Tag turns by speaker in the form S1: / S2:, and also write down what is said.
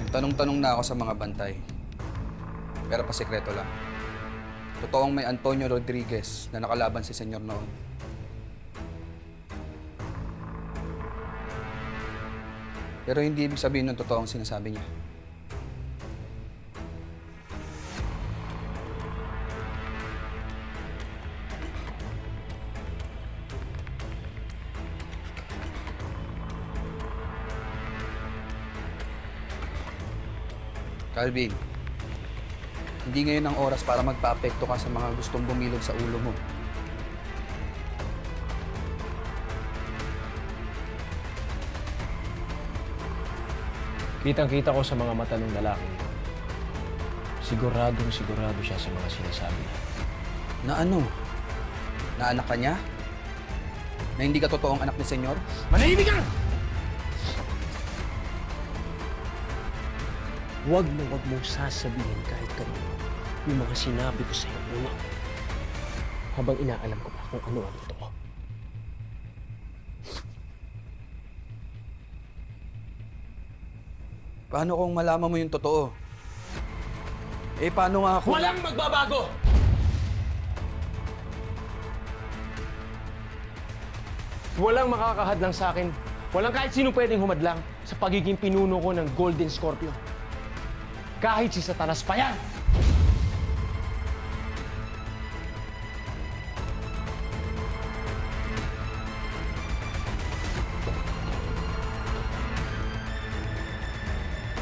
S1: Tanong-tanong na ako sa mga bantay. Pero pasikreto lang. Totoong may Antonio Rodriguez na nakalaban si Senyor noon. Pero hindi ibig sabihin ng totoong sinasabi niya. Calvin, hindi ngayon ang oras para magpa-apekto ka sa mga gustong bumilog sa ulo mo.
S2: Kitang-kita ko sa mga mata ng lalaking yun. Sigurado siya sa mga sinasabi niya.
S1: Na ano? Na anak ka niya? Na hindi ka totoong anak ni Senyor?
S2: Manahimik ka! Huwag mong sasabihin kahit kanino yung mga sinabi ko sa'yo una. Habang inaalam ko pa kung ano ang totoo.
S1: Paano kung malaman mo yung totoo? Eh, paano nga ako...
S2: Walang magbabago! Walang makakahadlang sa akin. Walang kahit sino pwedeng humadlang sa pagiging pinuno ko ng Golden Scorpio. Kahit si Satanas pa yan!